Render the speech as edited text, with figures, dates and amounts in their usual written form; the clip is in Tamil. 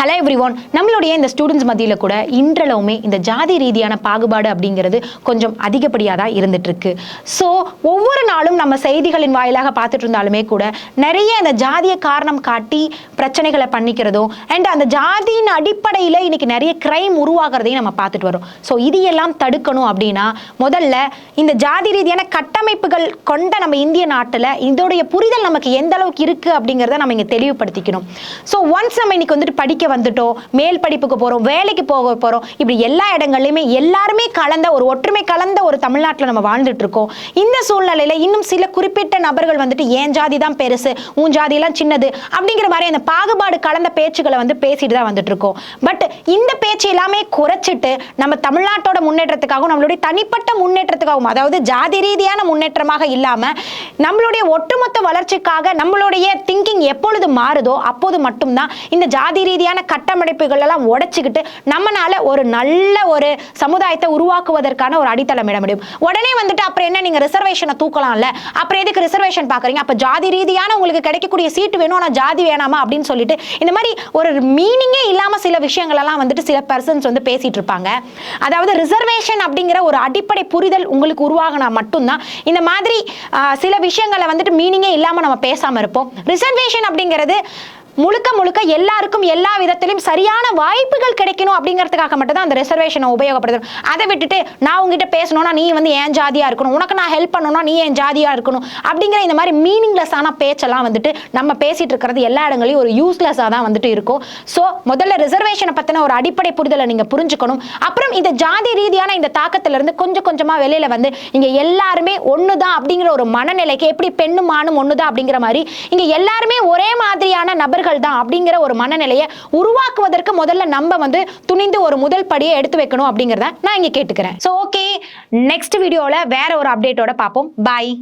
ஹலோ எவ்ரிவான், நம்மளுடைய இந்த ஸ்டூடெண்ட்ஸ் மத்தியில் கூட இன்றளவுமே இந்த ஜாதி ரீதியான பாகுபாடு அப்படிங்கிறது கொஞ்சம் அதிகப்படியாக தான் இருந்துட்டு இருக்கு. ஸோ ஒவ்வொரு நாளும் நம்ம செய்திகளின் வாயிலாக பார்த்துட்டு இருந்தாலுமே கூட நிறைய இந்த ஜாதிய காரணம் காட்டி பிரச்சனைகளை பண்ணிக்கிறதும் அண்ட் அந்த ஜாதியின் அடிப்படையில் இன்னைக்கு நிறைய கிரைம் உருவாகிறதையும் நம்ம பார்த்துட்டு வரோம். ஸோ இது எல்லாம் தடுக்கணும் அப்படின்னா முதல்ல இந்த ஜாதி ரீதியான கட்டமைப்புகள் கொண்ட நம்ம இந்திய நாட்டில் இதோடைய புரிதல் நமக்கு எந்த அளவுக்கு இருக்கு அப்படிங்கிறத நம்ம இங்கே தெளிவுபடுத்திக்கணும். ஸோ ஒன்ஸ் நம்ம இன்னைக்கு வந்துட்டு படிக்க வந்துட்டோம், மேல் படிப்புக்கு போறோம், வேலைக்கு போக போறோம், இப்படி எல்லா இடங்கள்லையுமே எல்லாருமே கலந்த ஒரு ஒற்றுமை கலந்த ஒரு தமிழ்நாட்டில் நம்ம வாழ்ந்துட்டு இருக்கோம். இந்த சூழ்நிலையில இன்னும் சில குறிப்பிட்ட நபர்கள் வந்துட்டு ஏன் ஜாதி தான் பெருசு, உன் ஜாதி எல்லாம் சின்னது அப்படிங்கிற மாதிரி அந்த பாகுபாடு கலந்த பேச்சுக்களை வந்து பேசிட்டு தான் வந்துட்டு இருக்கோம். பட் இந்த பேச்சு எல்லாமே குறைச்சிட்டு நம்ம தமிழ்நாட்டோட முன்னேற்றத்துக்காகவும் நம்மளுடைய தனிப்பட்ட முன்னேற்றத்துக்காகவும், அதாவது ஜாதி ரீதியான முன்னேற்றமாக இல்லாம நம்மளுடைய ஒட்டுமொத்த வளர்ச்சிக்காக நம்மளுடைய திங்கிங் எப்பொழுது மாறுதோ அப்போது மட்டும்தான் இந்த ஜாதி ரீதியான கட்டமைப்புகள் எல்லாம் உடைச்சுக்கிட்டு நம்மளால ஒரு நல்ல ஒரு சமுதாயத்தை உருவாக்குவதற்கான ஒரு அடித்தளம் இட முடியும். உடனே வந்துட்டு அப்புறம் என்ன நீங்க ரிசர்வேஷனை தூக்கலாம்ல, அப்புறம் எதுக்கு ரிசர்வேஷன் பாக்குறீங்க, அப்ப ஜாதி ரீதியான உங்களுக்கு கிடைக்கக்கூடிய சீட்டு வேணும் ஆனா ஜாதி வேணாமா அப்படின்னு சொல்லிட்டு இந்த மாதிரி ஒரு மீனிங்கே இல்லாம சில விஷயங்கள் எல்லாம் வந்துட்டு சில பர்சன்ஸ் வந்து பேசிட்டு இருப்பாங்க. அதாவது ரிசர்வேஷன் அப்படிங்கிற ஒரு அடிப்படை புரிதல் உங்களுக்கு உருவாகினா மட்டும்தான் இந்த மாதிரி சில விஷயங்களை வந்துட்டு மீனிங்கே இல்லாம நம்ம பேசாம இருப்போம். ரிசர்வேஷன் அப்படிங்கிறது முழுக்க முழுக்க எல்லாருக்கும் எல்லா விதத்திலும் சரியான வாய்ப்புகள் கிடைக்கணும் அப்படிங்கிறதுக்காக மட்டும் தான் அந்த ரிசர்வேஷனை உபயோகப்படுது. அதை விட்டுட்டு நான் உங்ககிட்ட பேசணும்னா நீ வந்து ஏன் ஜாதியா இருக்கணும், உனக்கு நான் ஹெல்ப் பண்ணணும்னா நீ ஏன் ஜாதியா இருக்கணும் அப்படிங்கிற இந்த மாதிரி மீனிங்லெஸ்ஸான பேச்செல்லாம் வந்துட்டு நம்ம பேசிட்டு இருக்கிறது எல்லா இடங்களையும் ஒரு யூஸ்லெஸ்ஸாக தான் வந்துட்டு இருக்கும். ஸோ முதல்ல ரிசர்வேஷனை பற்றின ஒரு அடிப்படை புரிதலை நீங்க புரிஞ்சுக்கணும். அப்புறம் இந்த ஜாதி ரீதியான இந்த தாக்கத்திலிருந்து கொஞ்சம் கொஞ்சமா வெளியில வந்து இங்க எல்லாருமே ஒண்ணுதான் அப்படிங்கிற ஒரு மனநிலைக்கு, எப்படி பெண்ணும் ஆணும் ஒண்ணுதான் அப்படிங்கிற மாதிரி இங்க எல்லாருமே ஒரே மாதிரியான நபர்கள் தான் அப்படிங்கிற ஒரு மனநிலையை உருவாக்குவதற்கு முதல்ல நம்ம வந்து துணிந்து ஒரு முதல் படியை எடுத்து வைக்கணும் அப்படிங்கறத நான் இங்க கேட்டுக்கிறேன். சோ ஓகே, நெக்ஸ்ட் வீடியோல வேற ஒரு அப்டேட்டோட பார்ப்போம். பை.